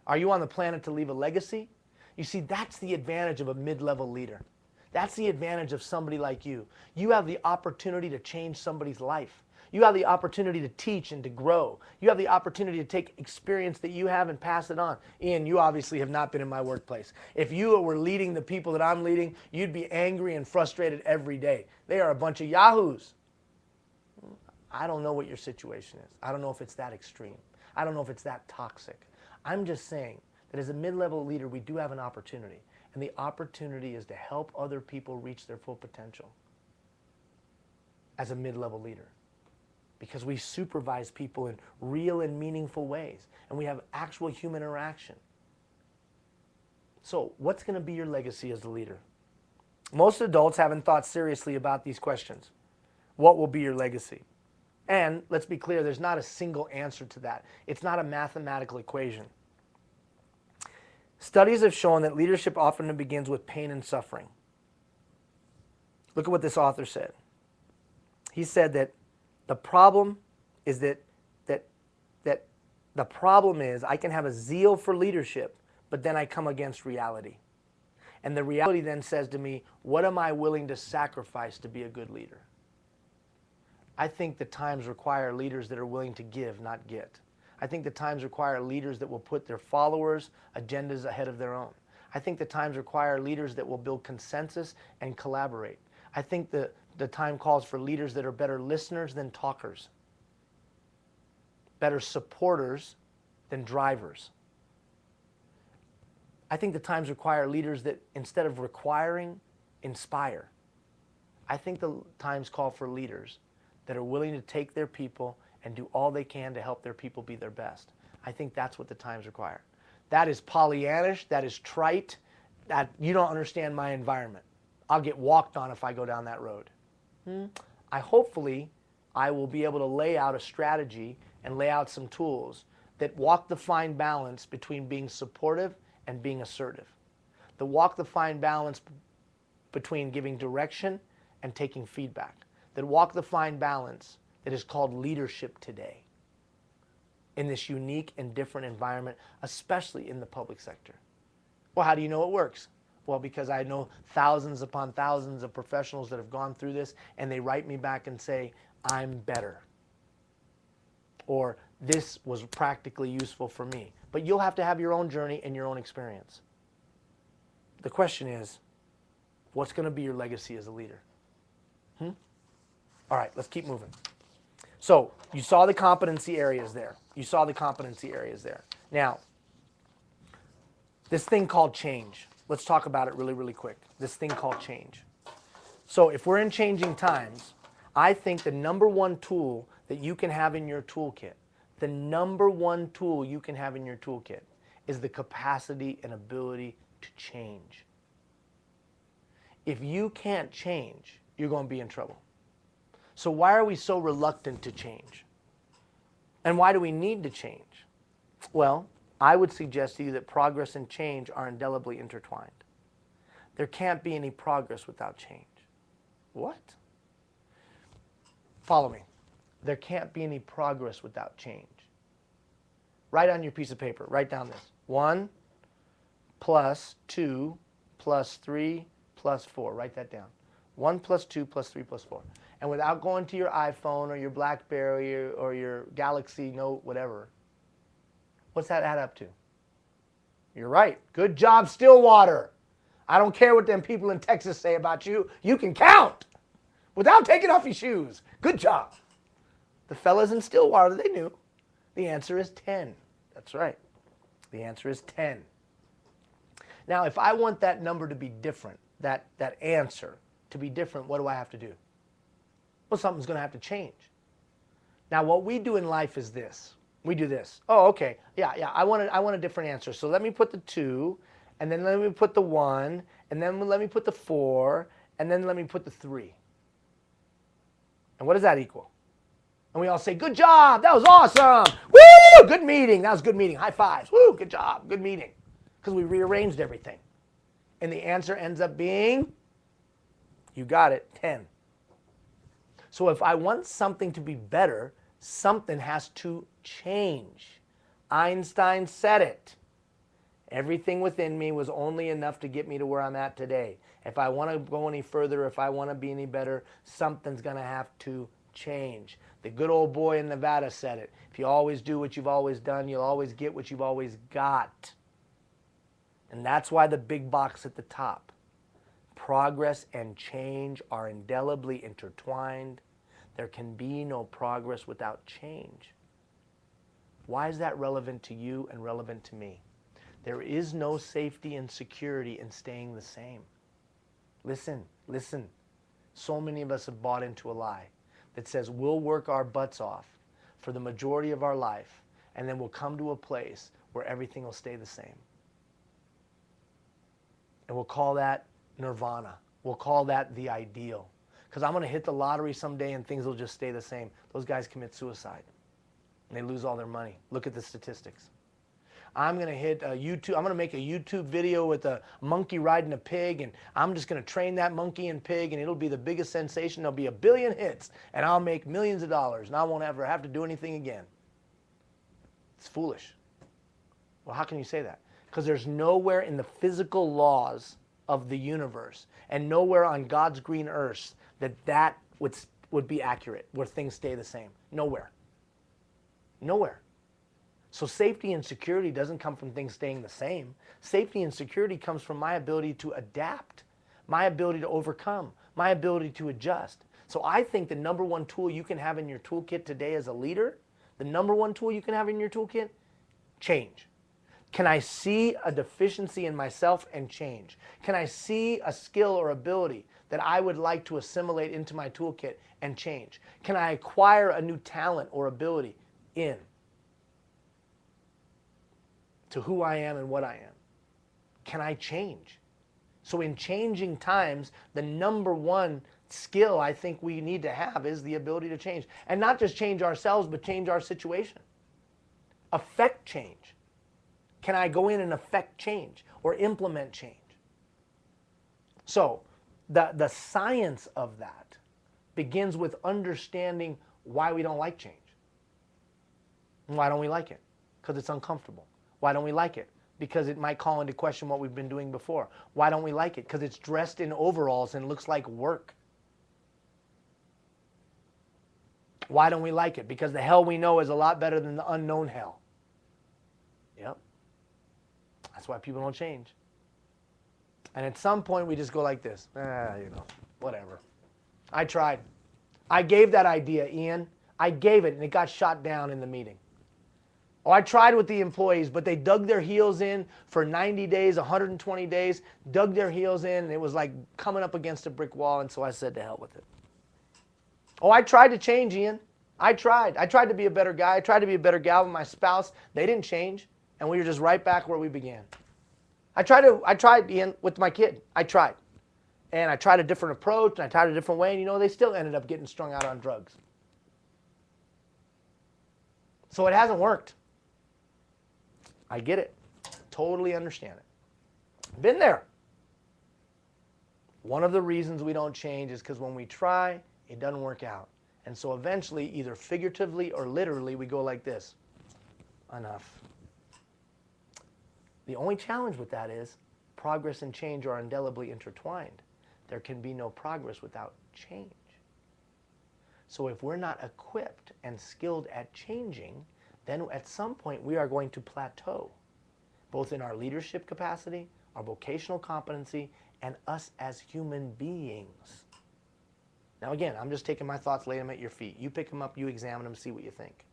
Are you on the planet to leave a legacy? You see, that's the advantage of a mid-level leader. That's the advantage of somebody like you. You have the opportunity to change somebody's life. You have the opportunity to teach and to grow. You have the opportunity to take experience that you have and pass it on. Ian, you obviously have not been in my workplace. If you were leading the people that I'm leading, you'd be angry and frustrated every day. They are a bunch of yahoos. I don't know what your situation is. I don't know if it's that extreme. I don't know if it's that toxic. I'm just saying that as a mid-level leader, we do have an opportunity. And the opportunity is to help other people reach their full potential as a mid-level leader. Because we supervise people in real and meaningful ways. And we have actual human interaction. So what's going to be your legacy as a leader? Most adults haven't thought seriously about these questions. What will be your legacy? And let's be clear, there's not a single answer to that. It's not a mathematical equation. Studies have shown that leadership often begins with pain and suffering. Look at what this author said. He said that the problem is that the problem is I can have a zeal for leadership, but then I come against reality. And the reality then says to me, what am I willing to sacrifice to be a good leader? I think the times require leaders that are willing to give, not get. I think the times require leaders that will put their followers' agendas ahead of their own. I think the times require leaders that will build consensus and collaborate. I think the time calls for leaders that are better listeners than talkers, better supporters than drivers. I think the times require leaders that, instead of requiring, inspire. I think the times call for leaders that are willing to take their people and do all they can to help their people be their best. I think that's what the times require. That is Pollyannish, that is trite, that you don't understand my environment. I'll get walked on if I go down that road. Hopefully, I will be able to lay out a strategy and lay out some tools that walk the fine balance between being supportive and being assertive. That walk the fine balance between giving direction and taking feedback. That walk the fine balance that is called leadership today in this unique and different environment, especially in the public sector. Well, how do you know it works? Well, because I know thousands upon thousands of professionals that have gone through this, and they write me back and say, I'm better. Or this was practically useful for me. But you'll have to have your own journey and your own experience. The question is, what's going to be your legacy as a leader? All right, let's keep moving. So you saw the competency areas there. Now, this thing called change. Let's talk about it really, really quick. This thing called change. So if we're in changing times, I think the number one tool that you can have in your toolkit, is the capacity and ability to change. If you can't change, you're going to be in trouble. So why are we so reluctant to change? And why do we need to change? Well, I would suggest to you that progress and change are indelibly intertwined. There can't be any progress without change. What? Follow me. There can't be any progress without change. Write on your piece of paper. Write down this. 1 + 2 + 3 + 4. Write that down. 1 plus 2 plus 3 plus 4. And without going to your iPhone or your BlackBerry or your Galaxy Note, whatever, what's that add up to? You're right. Good job, Stillwater. I don't care what them people in Texas say about you. You can count without taking off your shoes. Good job. The fellas in Stillwater, they knew. The answer is 10. That's right. The answer is 10. Now, if I want that number to be different, that answer to be different, what do I have to do? Well, something's going to have to change. Now, what we do in life is this. We do this. Oh, okay. Yeah, I want a different answer. So let me put the 2, and then let me put the 1, and then let me put the 4, and then let me put the 3. And what does that equal? And we all say, good job. That was awesome. Woo! Good meeting. That was a good meeting. High fives. Woo! Good job. Good meeting. Because we rearranged everything. And the answer ends up being, you got it, 10. So if I want something to be better, something has to change. Einstein said it. Everything within me was only enough to get me to where I'm at today. If I want to go any further, if I want to be any better, something's going to have to change. The good old boy in Nevada said it. If you always do what you've always done, you'll always get what you've always got. And that's why the big box at the top. Progress and change are indelibly intertwined. There can be no progress without change. Why is that relevant to you and relevant to me? There is no safety and security in staying the same. Listen, listen. So many of us have bought into a lie that says we'll work our butts off for the majority of our life, and then we'll come to a place where everything will stay the same. And we'll call that nirvana. We'll call that the ideal. Because I'm going to hit the lottery someday and things will just stay the same. Those guys commit suicide. And they lose all their money. Look at the statistics. I'm going to hit YouTube. I'm going to make a YouTube video with a monkey riding a pig, and I'm just going to train that monkey and pig, and it'll be the biggest sensation. There'll be 1 billion hits, and I'll make millions of dollars, and I won't ever have to do anything again. It's foolish. Well, how can you say that? Because there's nowhere in the physical laws of the universe and nowhere on God's green earth that would be accurate, where things stay the same. Nowhere. Nowhere. So safety and security doesn't come from things staying the same. Safety and security comes from my ability to adapt, my ability to overcome, my ability to adjust. So I think the number one tool you can have in your toolkit today as a leader, the number one tool you can have in your toolkit, change. Can I see a deficiency in myself and change? Can I see a skill or ability that I would like to assimilate into my toolkit and change? Can I acquire a new talent or ability to who I am and what I am? Can I change? So in changing times, the number one skill I think we need to have is the ability to change. And not just change ourselves, but change our situation. Affect change. Can I go in and affect change or implement change? So the science of that begins with understanding why we don't like change. Why don't we like it? Because it's uncomfortable. Why don't we like it? Because it might call into question what we've been doing before. Why don't we like it? Because it's dressed in overalls and looks like work. Why don't we like it? Because the hell we know is a lot better than the unknown hell. Yep. That's why people don't change. And at some point we just go like this. Whatever. I tried. I gave that idea, Ian. I gave it and it got shot down in the meeting. Oh, I tried with the employees, but they dug their heels in for 90 days, 120 days, dug their heels in, and it was like coming up against a brick wall, and so I said to hell with it. Oh, I tried to change, Ian. I tried. I tried to be a better guy. I tried to be a better gal with my spouse. They didn't change, and we were just right back where we began. I tried, Ian, with my kid. I tried. And I tried a different approach, and I tried a different way, and they still ended up getting strung out on drugs. So it hasn't worked. I get it. Totally understand it. Been there. One of the reasons we don't change is because when we try, it doesn't work out. And so eventually, either figuratively or literally, we go like this. Enough. The only challenge with that is progress and change are indelibly intertwined. There can be no progress without change. So if we're not equipped and skilled at changing, then at some point we are going to plateau, both in our leadership capacity, our vocational competency, and us as human beings. Now again, I'm just taking my thoughts, laying them at your feet. You pick them up, you examine them, see what you think.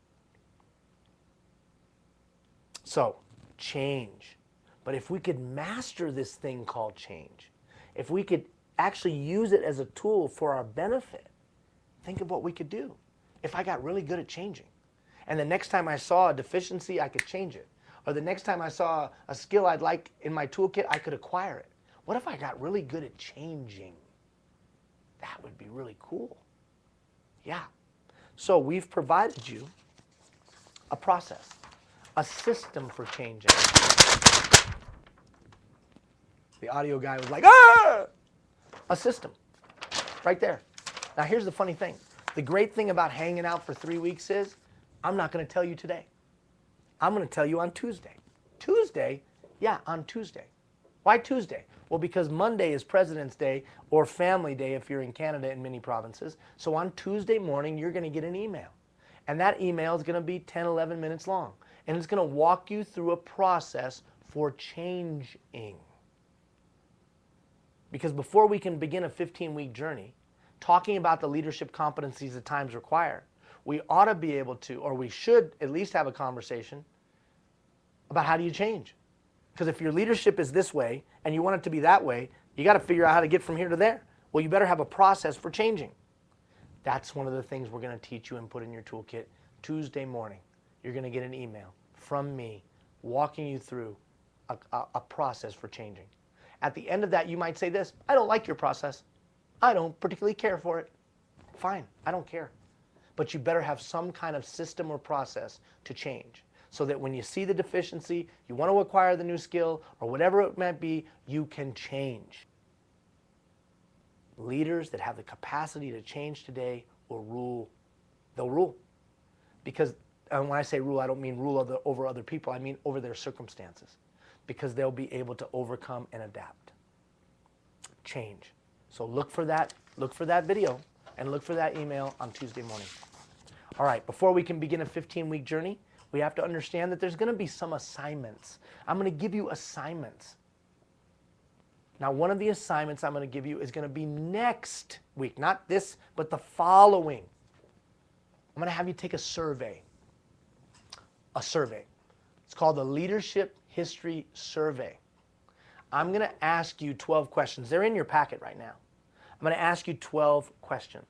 So, change. But if we could master this thing called change, if we could actually use it as a tool for our benefit, think of what we could do. If I got really good at changing, and the next time I saw a deficiency, I could change it. Or the next time I saw a skill I'd like in my toolkit, I could acquire it. What if I got really good at changing? That would be really cool. Yeah. So we've provided you a process, a system for changing. The audio guy was like, ah! A system, right there. Now here's the funny thing. The great thing about hanging out for 3 weeks is, I'm not going to tell you today. I'm going to tell you on Tuesday. Tuesday? Yeah, on Tuesday. Why Tuesday? Well, because Monday is President's Day or Family Day if you're in Canada in many provinces. So on Tuesday morning, you're going to get an email. And that email is going to be 10, 11 minutes long. And it's going to walk you through a process for changing. Because before we can begin a 15-week journey, talking about the leadership competencies that times require, we ought to be able to, or we should at least have a conversation about how do you change. Because if your leadership is this way and you want it to be that way, you got to figure out how to get from here to there. Well, you better have a process for changing. That's one of the things we're going to teach you and put in your toolkit. Tuesday morning, you're going to get an email from me walking you through a process for changing. At the end of that, you might say this, I don't like your process. I don't particularly care for it. Fine, I don't care. But you better have some kind of system or process to change, so that when you see the deficiency, you want to acquire the new skill, or whatever it might be, you can change. Leaders that have the capacity to change today will rule. They'll rule. Because when I say rule, I don't mean rule over other people. I mean over their circumstances. Because they'll be able to overcome and adapt. Change. So look for that video and look for that email on Tuesday morning. All right, before we can begin a 15-week journey, we have to understand that there's going to be some assignments. I'm going to give you assignments. Now, one of the assignments I'm going to give you is going to be next week. Not this, but the following. I'm going to have you take a survey. A survey. It's called the Leadership History Survey. I'm going to ask you 12 questions. They're in your packet right now. I'm going to ask you 12 questions.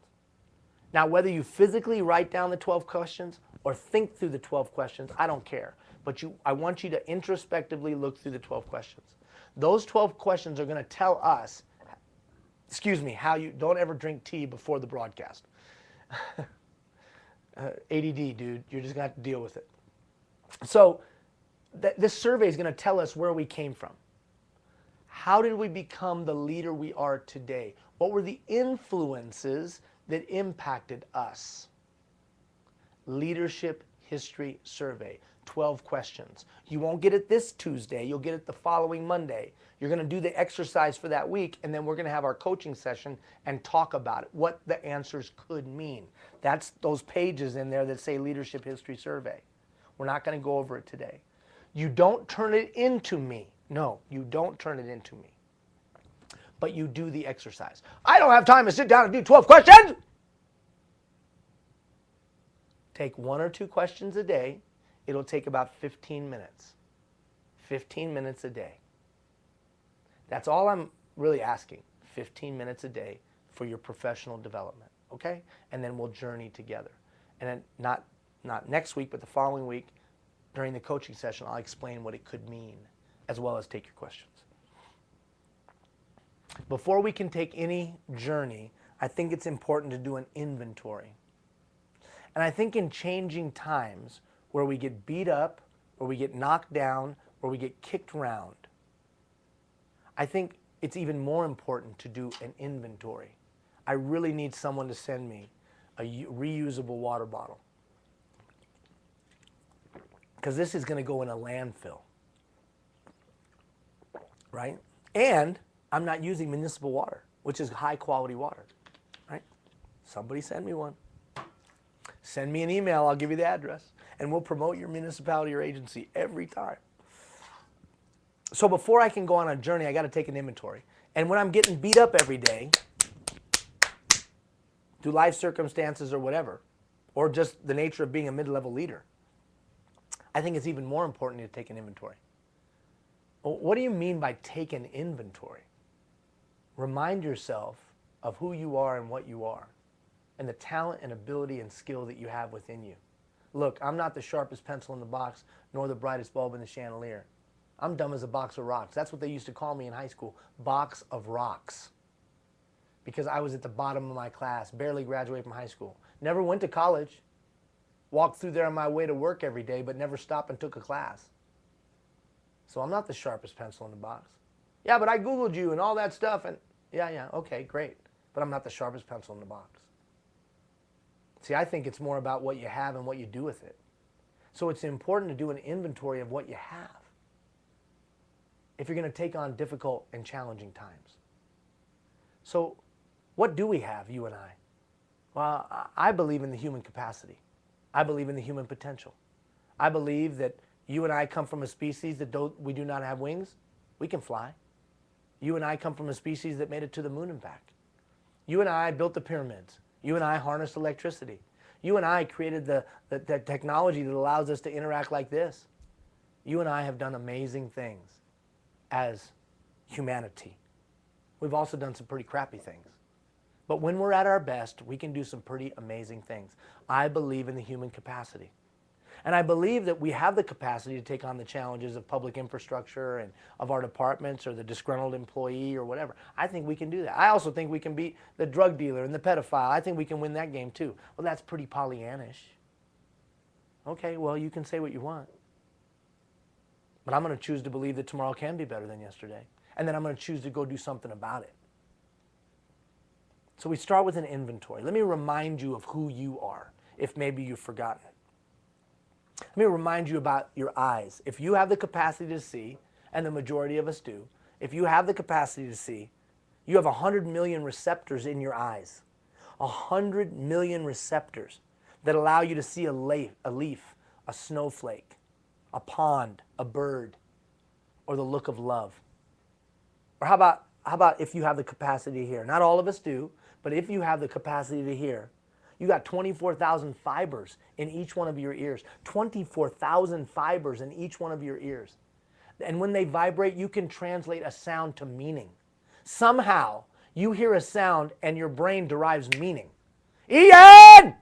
Now, whether you physically write down the 12 questions or think through the 12 questions, I don't care. But I want you to introspectively look through the 12 questions. Those 12 questions are going to tell us, how you don't ever drink tea before the broadcast. ADD, dude, you're just going to have to deal with it. So this survey is going to tell us where we came from. How did we become the leader we are today? What were the influences that impacted us? Leadership History Survey, 12 questions. You won't get it this Tuesday, you'll get it the following Monday. You're going to do the exercise for that week, and then we're going to have our coaching session and talk about it, what the answers could mean. That's those pages in there that say Leadership History Survey. We're not going to go over it today. You don't turn it into me. No, you don't turn it into me. But you do the exercise. I don't have time to sit down and do 12 questions. Take 1 or 2 questions a day. It'll take about 15 minutes. 15 minutes a day. That's all I'm really asking. 15 minutes a day for your professional development. Okay? And then we'll journey together. And then not next week, but the following week, during the coaching session, I'll explain what it could mean, as well as take your questions. Before we can take any journey, I think it's important to do an inventory. And I think in changing times, where we get beat up, where we get knocked down, where we get kicked around, I think it's even more important to do an inventory. I really need someone to send me a reusable water bottle. Because this is going to go in a landfill. Right? And I'm not using municipal water. which is high quality water, right? Somebody send me one. Send me an email, I'll give you the address, and we'll promote your municipality or agency every time. So before I can go on a journey, I got to take an inventory. And when I'm getting beat up every day, through life circumstances or whatever, or just the nature of being a mid-level leader, I think it's even more important to take an inventory. Well, what do you mean by take an inventory? Remind yourself of who you are and what you are, and the talent and ability and skill that you have within you. Look, I'm not the sharpest pencil in the box, nor the brightest bulb in the chandelier. I'm dumb as a box of rocks. That's what they used to call me in high school, box of rocks. Because I was at the bottom of my class, barely graduated from high school. Never went to college. Walked through there on my way to work every day, but never stopped and took a class. So I'm not the sharpest pencil in the box. Yeah, but I Googled you and all that stuff, and yeah, okay, great. But I'm not the sharpest pencil in the box. See, I think it's more about what you have and what you do with it. So it's important to do an inventory of what you have if you're going to take on difficult and challenging times. So what do we have, you and I? Well, I believe in the human capacity. I believe in the human potential. I believe that you and I come from a species that we do not have wings. We can fly. You and I come from a species that made it to the moon and back. You and I built the pyramids. You and I harnessed electricity. You and I created the technology that allows us to interact like this. You and I have done amazing things as humanity. We've also done some pretty crappy things. But when we're at our best, we can do some pretty amazing things. I believe in the human capacity. And I believe that we have the capacity to take on the challenges of public infrastructure and of our departments or the disgruntled employee or whatever. I think we can do that. I also think we can beat the drug dealer and the pedophile. I think we can win that game too. Well, that's pretty Pollyannish. Okay, well, you can say what you want. But I'm going to choose to believe that tomorrow can be better than yesterday. And then I'm going to choose to go do something about it. So we start with an inventory. Let me remind you of who you are, if maybe you've forgotten. Let me remind you about your eyes. If you have the capacity to see, and the majority of us do, if you have the capacity to see, you have 100 million receptors in your eyes. 100 million receptors that allow you to see a leaf, a snowflake, a pond, a bird, or the look of love. Or how about if you have the capacity to hear? Not all of us do, but if you have the capacity to hear, you got 24,000 fibers in each one of your ears. 24,000 fibers in each one of your ears. And when they vibrate, you can translate a sound to meaning. Somehow, you hear a sound and your brain derives meaning. Ian!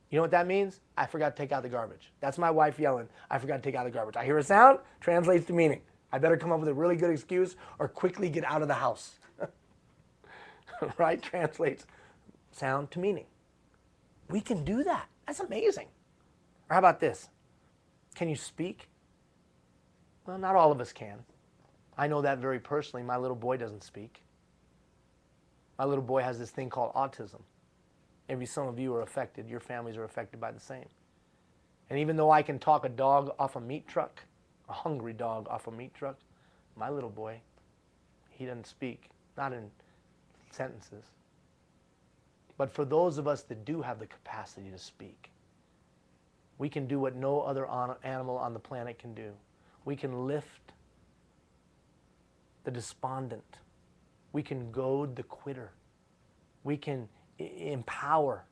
You know what that means? I forgot to take out the garbage. That's my wife yelling, I forgot to take out the garbage. I hear a sound, translates to meaning. I better come up with a really good excuse or quickly get out of the house. Right? Translates sound to meaning. We can do that. That's amazing. Or how about this? Can you speak? Well, not all of us can. I know that very personally. My little boy doesn't speak. My little boy has this thing called autism. Maybe some of you are affected. Your families are affected by the same. And even though I can talk a dog off a meat truck, a hungry dog off a meat truck, my little boy, he doesn't speak. Not in sentences. But for those of us that do have the capacity to speak, we can do what no other animal on the planet can do. We can lift the despondent. We can goad the quitter. We can empower.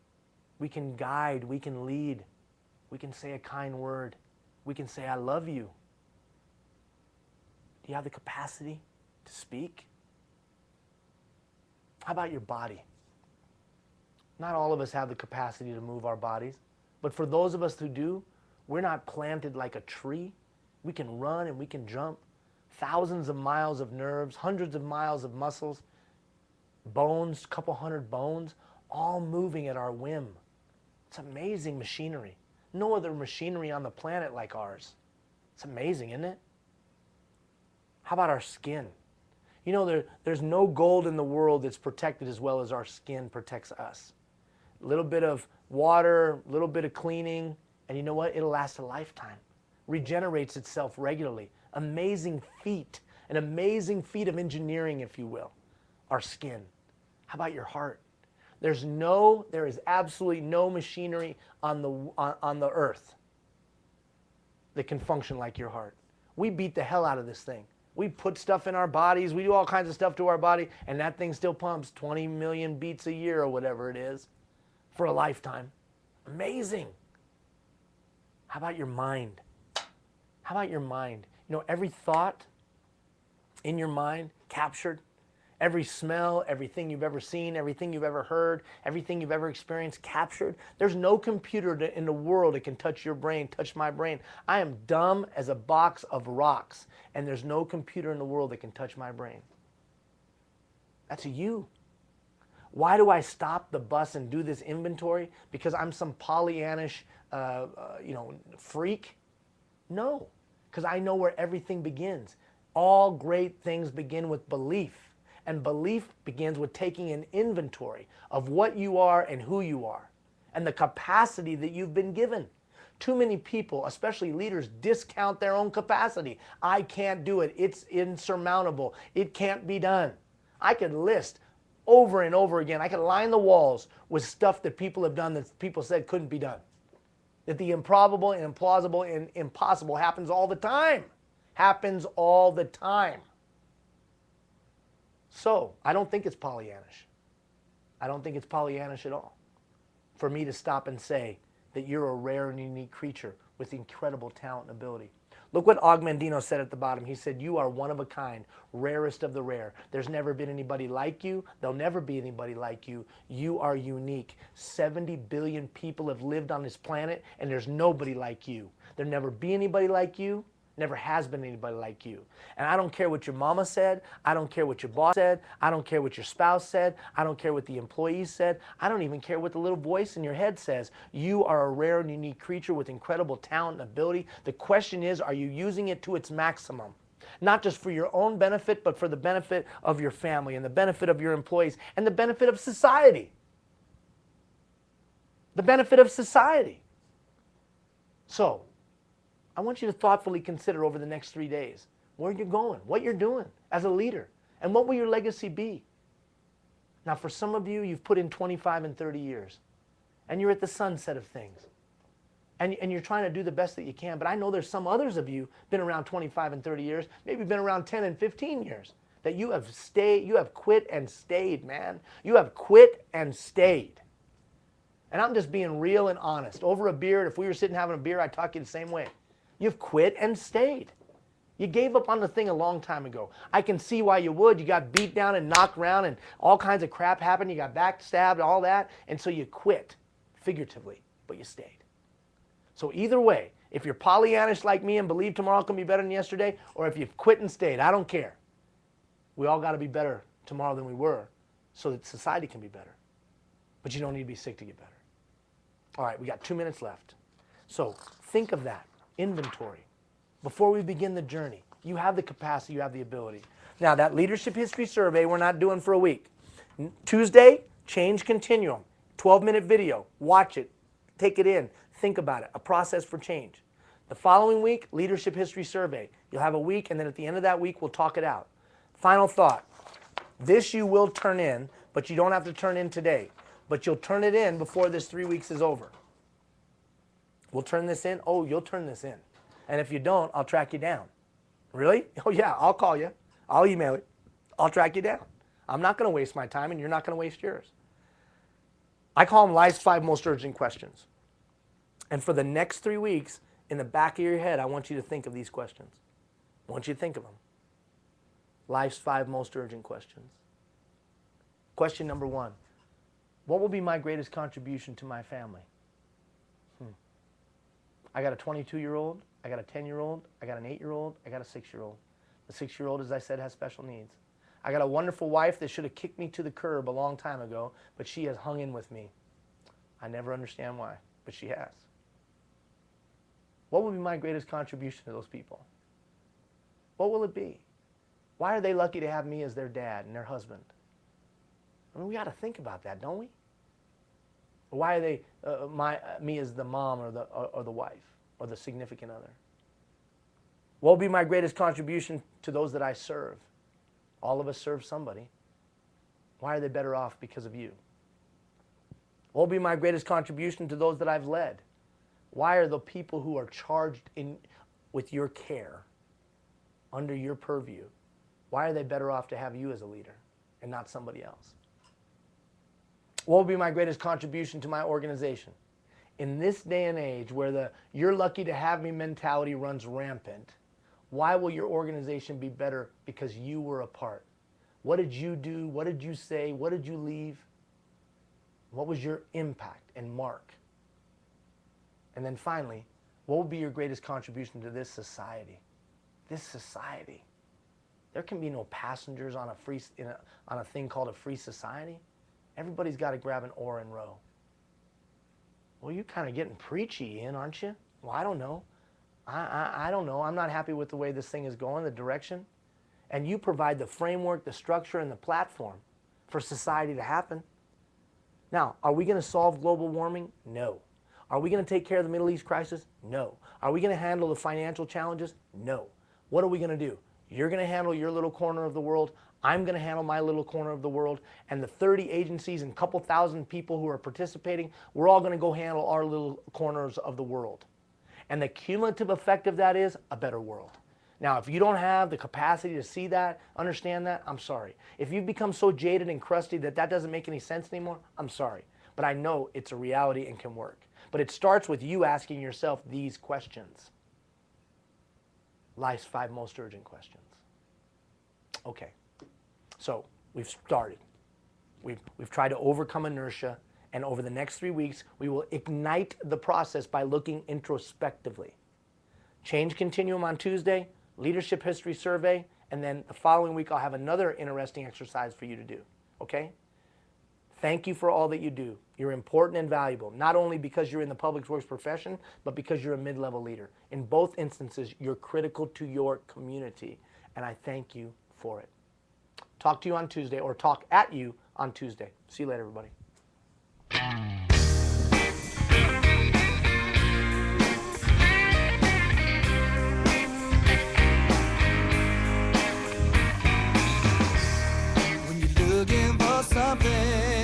We can guide. We can lead. We can say a kind word. We can say, I love you. Do you have the capacity to speak? How about your body? Not all of us have the capacity to move our bodies, but for those of us who do, we're not planted like a tree. We can run and we can jump. Thousands of miles of nerves, hundreds of miles of muscles, bones, couple hundred bones, all moving at our whim. It's amazing machinery. No other machinery on the planet like ours. It's amazing, isn't it? How about our skin? You know, there's no gold in the world that's protected as well as our skin protects us. A little bit of water, a little bit of cleaning, and you know what? It'll last a lifetime. Regenerates itself regularly. Amazing feat, an amazing feat of engineering, if you will, our skin. How about your heart? There is absolutely no machinery on the earth that can function like your heart. We beat the hell out of this thing. We put stuff in our bodies. We do all kinds of stuff to our body, and that thing still pumps 20 million beats a year or whatever it is for a lifetime. Amazing. How about your mind? How about your mind? You know, every thought in your mind captured, every smell, everything you've ever seen, everything you've ever heard, everything you've ever experienced captured. There's no computer in the world that can touch your brain, touch my brain. I am dumb as a box of rocks, and there's no computer in the world that can touch my brain. That's you. Why do I stop the bus and do this inventory? Because I'm some Pollyannish, freak? No, because I know where everything begins. All great things begin with belief. And belief begins with taking an inventory of what you are and who you are and the capacity that you've been given. Too many people, especially leaders, discount their own capacity. I can't do it. It's insurmountable. It can't be done. I could list over and over again. I could line the walls with stuff that people have done that people said couldn't be done. That the improbable and implausible and impossible happens all the time. Happens all the time. So, I don't think it's Pollyannish. I don't think it's Pollyannish at all for me to stop and say that you're a rare and unique creature with incredible talent and ability. Look what Ogmandino said at the bottom. He said, you are one of a kind, rarest of the rare. There's never been anybody like you. There'll never be anybody like you. You are unique. 70 billion people have lived on this planet, and there's nobody like you. There'll never be anybody like you. Never has been anybody like you. And I don't care what your mama said. I don't care what your boss said. I don't care what your spouse said. I don't care what the employees said. I don't even care what the little voice in your head says. You are a rare and unique creature with incredible talent and ability. The question is, are you using it to its maximum? Not just for your own benefit, but for the benefit of your family and the benefit of your employees and the benefit of society. The benefit of society. So, I want you to thoughtfully consider over the next 3 days where you're going, what you're doing as a leader, and what will your legacy be. Now, for some of you, you've put in 25 and 30 years, and you're at the sunset of things, and you're trying to do the best that you can, but I know there's some others of you been around 25 and 30 years, maybe been around 10 and 15 years, that you have quit and stayed, man. You have quit and stayed. And I'm just being real and honest. Over a beer, if we were sitting having a beer, I'd talk to you the same way. You've quit and stayed. You gave up on the thing a long time ago. I can see why you would. You got beat down and knocked around and all kinds of crap happened. You got backstabbed, all that. And so you quit, figuratively, but you stayed. So either way, if you're Pollyannish like me and believe tomorrow can be better than yesterday, or if you've quit and stayed, I don't care. We all got to be better tomorrow than we were so that society can be better. But you don't need to be sick to get better. All right, we got 2 minutes left. So think of that. Inventory. Before we begin the journey, you have the capacity, you have the ability. Now, that leadership history survey we're not doing for a week. Tuesday, change continuum. 12-minute video. Watch it. Take it in. Think about it. A process for change. The following week, leadership history survey. You'll have a week, and then at the end of that week, we'll talk it out. Final thought. This you will turn in, but you don't have to turn in today. But you'll turn it in before this 3 weeks is over. We'll turn this in. Oh, you'll turn this in. And if you don't, I'll track you down. Really? Oh, yeah, I'll call you. I'll email it. I'll track you down. I'm not going to waste my time, and you're not going to waste yours. I call them life's 5 most urgent questions. And for the next 3 weeks, in the back of your head, I want you to think of these questions. I want you to think of them. Life's 5 most urgent questions. Question number 1. What will be my greatest contribution to my family? I got a 22-year-old, I got a 10-year-old, I got an 8-year-old, I got a 6-year-old. The 6-year-old, as I said, has special needs. I got a wonderful wife that should have kicked me to the curb a long time ago, but she has hung in with me. I never understand why, but she has. What will be my greatest contribution to those people? What will it be? Why are they lucky to have me as their dad and their husband? I mean, we got to think about that, don't we? Why are they me as the mom or the wife or the significant other? What will be my greatest contribution to those that I serve? All of us serve somebody. Why are they better off because of you? What will be my greatest contribution to those that I've led? Why are the people who are charged with your care, under your purview, why are they better off to have you as a leader and not somebody else? What will be my greatest contribution to my organization? In this day and age where the "you're lucky to have me" mentality runs rampant, why will your organization be better because you were a part? What did you do? What did you say? What did you leave? What was your impact and mark? And then finally, what will be your greatest contribution to this society? This society. There can be no passengers on a thing called a free society. Everybody's got to grab an oar and row. Well, you're kind of getting preachy, Ian, aren't you? Well, I don't know. I don't know. I'm not happy with the way this thing is going, the direction. And you provide the framework, the structure, and the platform for society to happen. Now, are we going to solve global warming? No. Are we going to take care of the Middle East crisis? No. Are we going to handle the financial challenges? No. What are we going to do? You're going to handle your little corner of the world. I'm going to handle my little corner of the world. And the 30 agencies and couple thousand people who are participating, we're all going to go handle our little corners of the world. And the cumulative effect of that is a better world. Now, if you don't have the capacity to see that, understand that, I'm sorry. If you've become so jaded and crusty that that doesn't make any sense anymore, I'm sorry. But I know it's a reality and can work. But it starts with you asking yourself these questions. Life's 5 most urgent questions. Okay, so we've started. We've tried to overcome inertia, and over the next 3 weeks, we will ignite the process by looking introspectively. Change Continuum on Tuesday, Leadership History Survey, and then the following week I'll have another interesting exercise for you to do, okay? Thank you for all that you do. You're important and valuable, not only because you're in the public works profession, but because you're a mid-level leader. In both instances, you're critical to your community, and I thank you for it. Talk to you on Tuesday, or talk at you on Tuesday. See you later, everybody. When you're looking for something